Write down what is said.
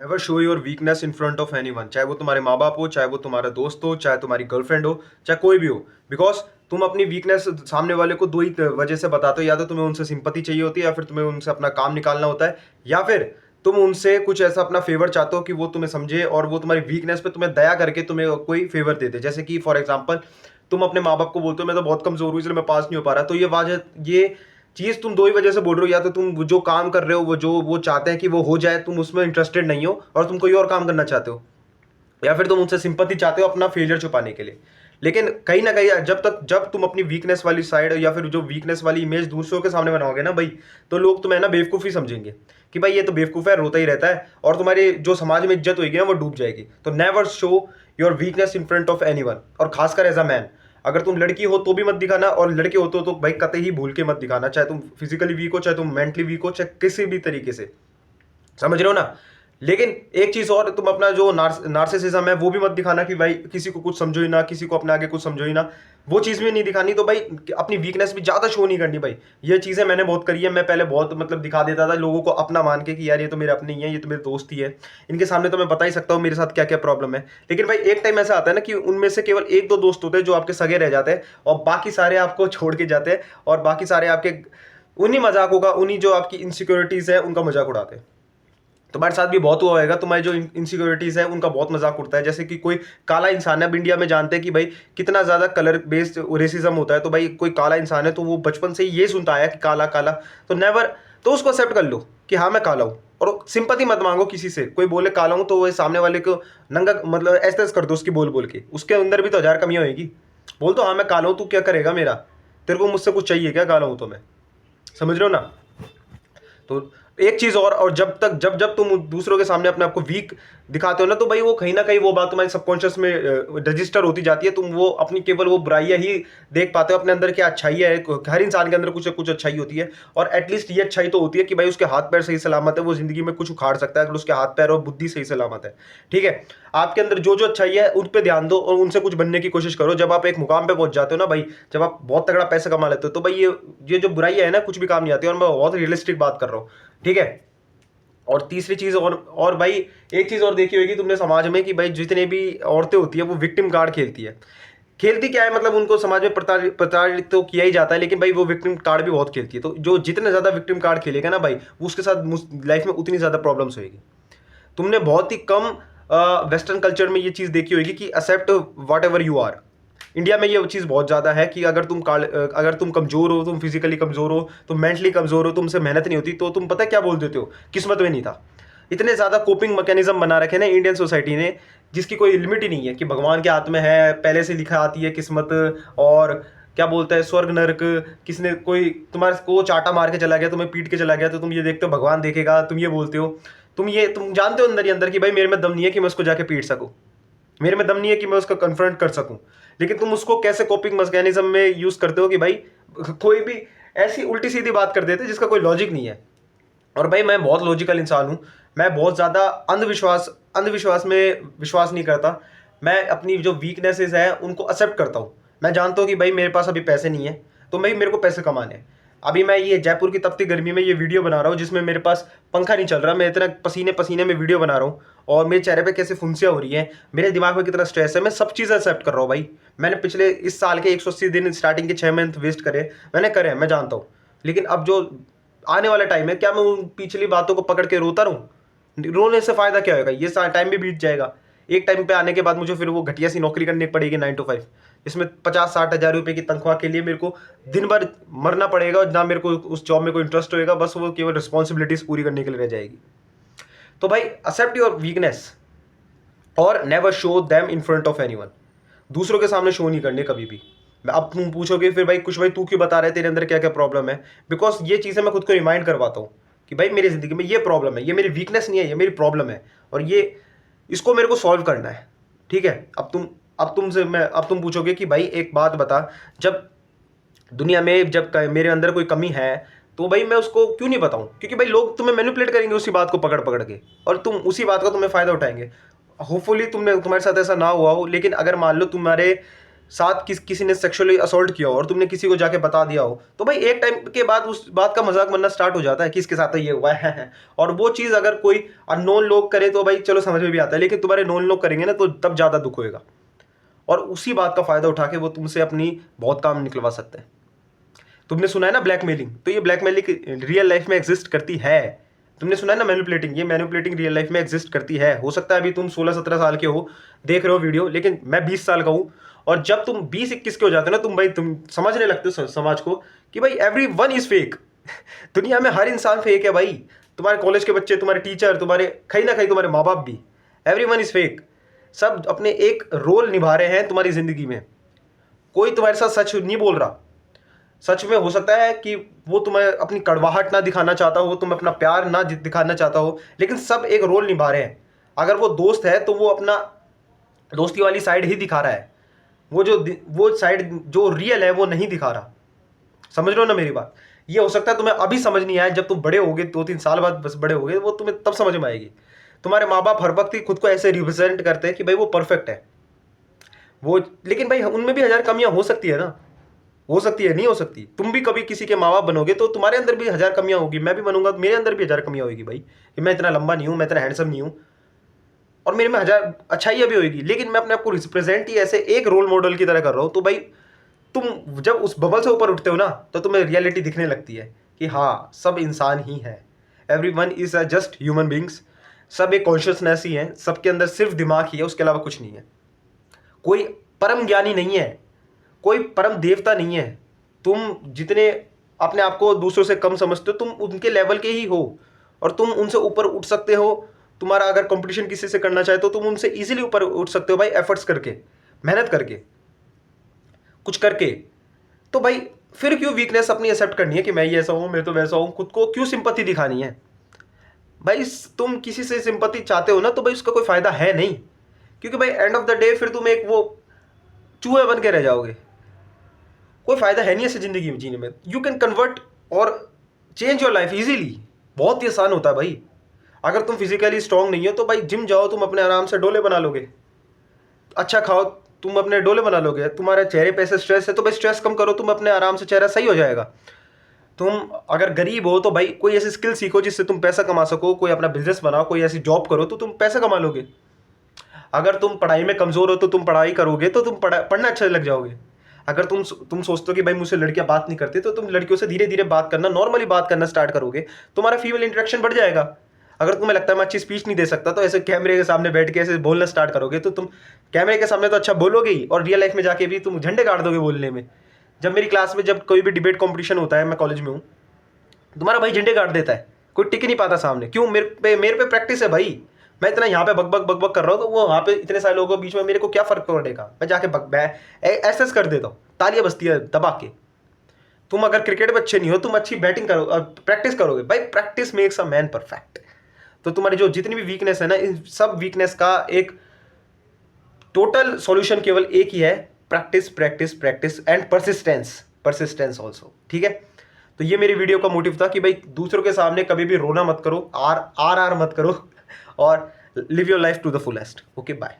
Never show your weakness in front of anyone, चाहे वो तुम्हारे माँ बाप हो, चाहे वो तुम्हारा दोस्त हो, चाहे तुम्हारी गर्लफ्रेंड हो, चाहे कोई भी हो। बिकॉज तुम अपनी वीकनेस सामने वाले को दो ही वजह से बताते हो, या तो तुम्हें उनसे सिंपत्ति चाहिए होती है, या फिर तुम्हें उनसे अपना काम निकालना होता है, या फिर तुम उनसे कुछ ऐसा अपना फेवर चाहते हो कि वो तुम्हें समझे और वो तुम्हारी वीकनेस पे तुम्हें दया करके तुम्हें कोई फेवर दे दे। जैसे कि फॉर एग्जाम्पल तुम अपने माँ बाप को बोलते हो मैं तो बहुत कमजोर हूँ इसलिए मैं पास नहीं हो पा रहा, तो ये चीज तुम दो ही वजह से बोल रहे हो, या तो तुम जो काम कर रहे हो वो जो वो चाहते हैं कि वो हो जाए, तुम उसमें इंटरेस्टेड नहीं हो और तुम कोई और काम करना चाहते हो, या फिर तुम उनसे सिंपत्ति चाहते हो अपना फेलियर छुपाने के लिए। लेकिन कहीं ना कहीं जब तुम अपनी वीकनेस वाली साइड या फिर जो वीकनेस वाली इमेज दूसरों के सामने बनाओगे ना भाई, तो लोग तुम्हें ना बेवकूफ़ी समझेंगे कि भाई ये तो बेवकूफ़ है, रोता ही रहता है, और तुम्हारी जो समाज में इज्जत होगी ना वो डूब जाएगी। तो never show your weakness in front of anyone, और खासकर एज अ मैन। अगर तुम लड़की हो तो भी मत दिखाना, और लड़के हो तो भाई कतई ही भूल के मत दिखाना, चाहे तुम फिजिकली वीक हो, चाहे तुम मेंटली वीक हो, चाहे किसी भी तरीके से। समझ रहे हो ना। लेकिन एक चीज और, तुम अपना जो नार्सिसिज्म है वो भी मत दिखाना कि भाई किसी को कुछ समझो ही ना, किसी को अपने आगे कुछ समझो ही ना, वो चीज भी नहीं दिखानी। तो भाई अपनी वीकनेस भी ज्यादा शो नहीं करनी भाई। ये चीजें मैंने बहुत करी है, मैं पहले बहुत मतलब दिखा देता था लोगों को अपना मान के कि यार ये तो मेरे अपने ही है, ये तो मेरे दोस्त ही है, इनके सामने तो मैं बता ही सकता हूँ मेरे साथ क्या क्या प्रॉब्लम है। लेकिन भाई एक टाइम ऐसा आता है ना कि उनमें से केवल एक दो दोस्त होते हैं जो आपके सगे रह जाते हैं, और बाकी सारे आपको छोड़ के जाते हैं, और बाकी सारे आपके उन्हीं मजाकों का, उन्हीं जो आपकी इनसिक्योरिटीज है उनका मजाक उड़ाते हैं। तुम्हारे साथ भी बहुत हुआ होगा, तुम्हारी जो इनसिक्योरिटीज है उनका बहुत मजाक उड़ता है। जैसे कि कोई काला इंसान है, अब इंडिया में जानते हैं कि भाई कितना ज्यादा कलर बेस्ड रेसिज्म होता है, तो भाई कोई काला इंसान है तो वो बचपन से ही ये सुनता है कि काला काला, तो नेवर, तो उसको एक्सेप्ट कर लो कि हाँ मैं काला हूँ, और सिंपति मत मांगो किसी से। कोई बोले काला हूँ तो वो सामने वाले को नंगा मतलब ऐसे ऐसे कर दो उसकी बोल बोल के, उसके अंदर भी तो हजार कमियां होगी। बोल दो हाँ मैं काला हूँ, तू क्या करेगा मेरा, तेरे को मुझसे कुछ चाहिए क्या, काला हूँ तो मैं। समझ रहे हो ना। तो एक चीज और जब तक जब जब तुम दूसरों के सामने अपने आप को वीक दिखाते हो ना, तो भाई वो कहीं ना कहीं वो बात तुम्हारे सबकॉन्शियस में रजिस्टर होती जाती है। तुम वो अपनी केवल वो बुराइयां ही देख पाते हो, अपने अंदर क्या अच्छाई है। हर इंसान के अंदर कुछ ना कुछ अच्छाई होती है, और एटलीस्ट ये अच्छाई तो होती है कि भाई उसके हाथ पैर सही सलामत है, वो जिंदगी में कुछ उखाड़ सकता है अगर उसके हाथ पैर और बुद्धि सही सलामत है। ठीक है, आपके अंदर जो जो अच्छाई है उन पे ध्यान दो और उनसे कुछ बनने की कोशिश करो। जब आप एक मुकाम पे पहुंच जाते हो ना भाई, जब आप बहुत तगड़ा पैसा कमा लेते हो, तो भाई ये जो बुराई है ना कुछ भी काम नहीं आती, और मैं बहुत रियलिस्टिक बात कर रहा हूँ। ठीक है। और तीसरी चीज और भाई, एक चीज और देखी होगी तुमने समाज में कि भाई जितने भी औरतें होती है वो विक्टिम कार्ड खेलती है। खेलती क्या है मतलब, उनको समाज में प्रताड़ित तो किया ही जाता है, लेकिन भाई वो विक्टिम कार्ड भी बहुत खेलती है। तो जो जितने ज्यादा विक्टिम कार्ड खेलेगा ना भाई, वो उसके साथ लाइफ में उतनी ज्यादा प्रॉब्लम्स होगी। तुमने बहुत ही कम वेस्टर्न कल्चर में ये चीज देखी होगी कि accept whatever you are. India में ये चीज बहुत ज्यादा है कि अगर तुम कमजोर हो, तुम फिजिकली कमजोर हो, तुम मेंटली कमजोर हो, तुमसे मेहनत नहीं होती, तो तुम पता क्या बोल देते हो, किस्मत में नहीं था। इतने ज्यादा कोपिंग मैकेनिज्म बना रखे ना इंडियन सोसाइटी ने, जिसकी कोई लिमिट ही नहीं है, कि भगवान के हाथ में है, पहले से लिखा आती है किस्मत, और क्या बोलता है स्वर्ग नरक, किसने कोई तुम्हारे को चाटा मार के चला गया, तुम्हें पीट के चला गया, तो तुम ये देखते हो भगवान देखेगा, तुम ये बोलते हो। तुम जानते हो अंदर ही अंदर कि भाई मेरे में दम नहीं है कि मैं उसको जाके पीट सकूं, मेरे में दम नहीं है कि मैं उसको कन्फ्रंट कर सकूं। लेकिन तुम उसको कैसे कोपिंग मैकेनिज्म में यूज करते हो कि भाई कोई भी ऐसी उल्टी सीधी बात कर देते जिसका कोई लॉजिक नहीं है। और भाई मैं बहुत लॉजिकल इंसान हूं, मैं बहुत ज्यादा अंधविश्वास अंधविश्वास में विश्वास नहीं करता। मैं अपनी जो वीकनेसेस है उनको एक्सेप्ट करता हूं। मैं जानता हूं कि भाई मेरे पास अभी पैसे नहीं है, तो भाई मेरे को पैसे कमाने हैं। अभी मैं ये जयपुर की तपती गर्मी में ये वीडियो बना रहा हूँ, जिसमें मेरे पास पंखा नहीं चल रहा, मैं इतना पसीने पसीने में वीडियो बना रहा हूँ, और मेरे चेहरे पे कैसे फुंसियाँ हो रही हैं, मेरे दिमाग में कितना स्ट्रेस है, मैं सब चीज़ एक्सेप्ट कर रहा हूँ भाई। मैंने पिछले इस साल के 180 दिन स्टार्टिंग के 6 मंथ वेस्ट करे, मैंने करे, मैं जानता हूँ। लेकिन अब जो आने वाला टाइम है, क्या मैं उन पिछली बातों को पकड़ के रोता रहूं? रोने से फायदा क्या होगा, ये सारा टाइम भी बीत जाएगा। एक टाइम पे आने के बाद मुझे फिर वो घटिया सी नौकरी करनी पड़ेगी 9 to 5, इसमें 50-60 हज़ार रुपए की तनख्वाह के लिए मेरे को दिन भर मरना पड़ेगा, और ना मेरे को उस जॉब में कोई इंटरेस्ट होएगा, बस वो केवल रिस्पॉन्सिबिलिटीज पूरी करने के लिए रह जाएगी। तो भाई एक्सेप्ट योर वीकनेस, और never show them in front of anyone. दूसरों के सामने शो नहीं करने कभी भी। अब तुम पूछोगे फिर भाई कुछ, भाई तू क्यों बता रहे तेरे अंदर क्या क्या प्रॉब्लम है? बिकॉज ये चीज़ें मैं खुद को रिमाइंड करवाता हूँ कि भाई मेरी जिंदगी में ये प्रॉब्लम है, ये मेरी वीकनेस नहीं है, ये मेरी प्रॉब्लम है, और ये इसको मेरे को सॉल्व करना है। ठीक है। अब तुम पूछोगे कि भाई एक बात बता, जब दुनिया में जब मेरे अंदर कोई कमी है, तो भाई मैं उसको क्यों नहीं बताऊं? क्योंकि भाई लोग तुम्हें मैनिपुलेट करेंगे उसी बात को पकड़ पकड़ के, और तुम उसी बात का तुम्हें फायदा उठाएंगे। होपफुली तुम्हारे साथ ऐसा ना हुआ हो, लेकिन अगर मान लो साथ किसी ने सेक्सुअली असॉल्ट किया हो और तुमने किसी को जाके बता दिया हो, तो भाई एक टाइम के बाद उस बात का मजाक बनना स्टार्ट हो जाता है कि इसके साथ तो ये हुआ है। और वो चीज़ अगर कोई अननोन लोग करे तो भाई चलो समझ में भी आता है, लेकिन तुम्हारे नोन लोग करेंगे ना तो तब ज़्यादा दुख होएगा। और उसी बात का फायदा उठा के वो तुमसे अपनी बहुत काम निकलवा सकते हैं। तुमने सुना है ना ब्लैकमेलिंग, तो ये ब्लैकमेलिंग रियल लाइफ में एग्जिस्ट करती है। तुमने सुना है ना मैनिपुलेटिंग, ये मैनिपुलेटिंग रियल लाइफ में एग्जिस्ट करती है। हो सकता है अभी तुम 16-17 साल के हो, देख रहे हो वीडियो, लेकिन मैं 20 साल का हूँ। और जब तुम 20-21 के हो जाते हो ना, तुम समझने लगते हो समाज को कि भाई एवरी वन इज फेक। दुनिया में हर इंसान फेक है भाई। तुम्हारे कॉलेज के बच्चे, तुम्हारे टीचर, तुम्हारे कहीं ना कहीं तुम्हारे माँ बाप भी, एवरी वन इज फेक। सब अपने एक रोल निभा रहे हैं तुम्हारी जिंदगी में। कोई तुम्हारे साथ सच नहीं बोल रहा। सच में हो सकता है कि वो तुम्हें अपनी कड़वाहट ना दिखाना चाहता हो, तुम्हें अपना प्यार ना दिखाना चाहता हो, लेकिन सब एक रोल निभा रहे हैं। अगर वो दोस्त है तो वो अपना दोस्ती वाली साइड ही दिखा रहा है, वो साइड जो रियल है वो नहीं दिखा रहा। समझ रहे हो ना मेरी बात? ये हो सकता है तुम्हें अभी समझ नहीं आया, जब तुम बड़े होगे 2-3 साल बाद बस बड़े होगे, वो तुम्हें तब समझ में आएगी। तुम्हारे माँ बाप हर वक्त ही खुद को ऐसे रिप्रेजेंट करते हैं कि भाई वो परफेक्ट है वो, लेकिन भाई उनमें भी 1000 कमियां हो सकती है ना, हो सकती है, नहीं हो सकती। तुम भी कभी किसी के माँ बाप बनोगे तो तुम्हारे अंदर भी 1000 कमियां होगी, मैं भी बनूंगा तो मेरे अंदर भी 1000 कमियां होगी भाई, कि मैं इतना लंबा नहीं हूं, मैं इतना हैंडसम नहीं हूं, और मेरे में 1000 अच्छाइयां भी होगी, लेकिन मैं अपने आप को रिप्रेजेंट ही ऐसे एक रोल मॉडल की तरह कर रहा हूं। तो भाई तुम जब उस बबल से ऊपर उठते हो ना, तो तुम्हें रियलिटी दिखने लगती है कि हाँ सब इंसान ही है, every one is a just human beings. सब एक कॉन्शियसनेस ही है, सबके अंदर सिर्फ दिमाग ही है, उसके अलावा कुछ नहीं है। कोई परम ज्ञानी नहीं है, कोई परम देवता नहीं है। तुम जितने अपने आप को दूसरों से कम समझते हो, तुम उनके लेवल के ही हो, और तुम उनसे ऊपर उठ सकते हो। तुम्हारा अगर कंपटीशन किसी से करना चाहे तो तुम उनसे इजीली ऊपर उठ सकते हो भाई, एफर्ट्स करके, मेहनत करके, कुछ करके। तो भाई फिर क्यों वीकनेस अपनी एक्सेप्ट करनी है कि मैं ये ऐसा हूं, मैं तो वैसा हूं? खुद को क्यों सिंपैथी दिखानी है भाई? तुम किसी से सिंपैथी चाहते हो ना, तो भाई उसका कोई फायदा है नहीं, क्योंकि भाई एंड ऑफ द डे फिर तुम एक वो चूहे बन के रह जाओगे। कोई फायदा है नहीं ऐसे जिंदगी में जीने में। यू कैन कन्वर्ट और चेंज योर लाइफ इजीली, बहुत ही आसान होता है भाई। अगर तुम फिजिकली स्ट्रांग नहीं हो तो भाई जिम जाओ, तुम अपने आराम से डोले बना लोगे। अच्छा खाओ, तुम अपने डोले बना लोगे। तुम्हारे चेहरे पे से स्ट्रेस है तो भाई स्ट्रेस कम करो, तुम अपने आराम से चेहरा सही हो जाएगा। तुम अगर गरीब हो तो भाई कोई ऐसी स्किल सीखो जिससे तुम पैसा कमा सको, कोई अपना बिजनेस बनाओ, कोई ऐसी जॉब करो तो तुम पैसा कमा लोगे। अगर तुम पढ़ाई में कमज़ोर हो तो तुम पढ़ाई करोगे तो तुम पढ़ना अच्छा लग जाओगे। अगर तुम सोचते हो कि भाई मुझसे लड़कियां बात नहीं करती, तो तुम लड़कियों से धीरे धीरे बात करना, नॉर्मली बात करना स्टार्ट करोगे, तुम्हारा फीमेल इंटरेक्शन बढ़ जाएगा। अगर तुम्हें लगता है मैं अच्छी स्पीच नहीं दे सकता, तो ऐसे कैमरे के सामने बैठ के ऐसे बोलना स्टार्ट करोगे, तो तुम कैमरे के सामने तो अच्छा बोलोगे ही, और रियल लाइफ में जाके भी तुम झंडे गाड़ दोगे बोलने में। जब मेरी क्लास में जब कोई भी डिबेट कॉम्पिटिशन होता है, मैं कॉलेज में हूँ, तुम्हारा भाई झंडे गाड़ देता है, कोई टिक नहीं पाता सामने। क्यों? मेरे पे प्रैक्टिस है भाई। मैं इतना यहाँ पे बक कर रहा हूँ, तो वो वहाँ पे इतने सारे लोगों के बीच में मेरे को क्या फर्क पड़ेगा? मैं जाके एसेस कर देता हूँ, तालियां बजती है दबा के। तुम अगर क्रिकेट में अच्छे नहीं हो, तुम अच्छी बैटिंग करो, प्रैक्टिस करोगे भाई, practice makes a man perfect. तो तुम्हारी जो जितनी भी वीकनेस है ना, इन सब वीकनेस का एक टोटल सॉल्यूशन केवल एक ही है, practice practice practice and persistence, persistence also. ठीक है? तो ये मेरी वीडियो का मोटिव था कि भाई दूसरों के सामने कभी भी रोना मत करो, आर मत करो, और live your life to the fullest. Okay, bye.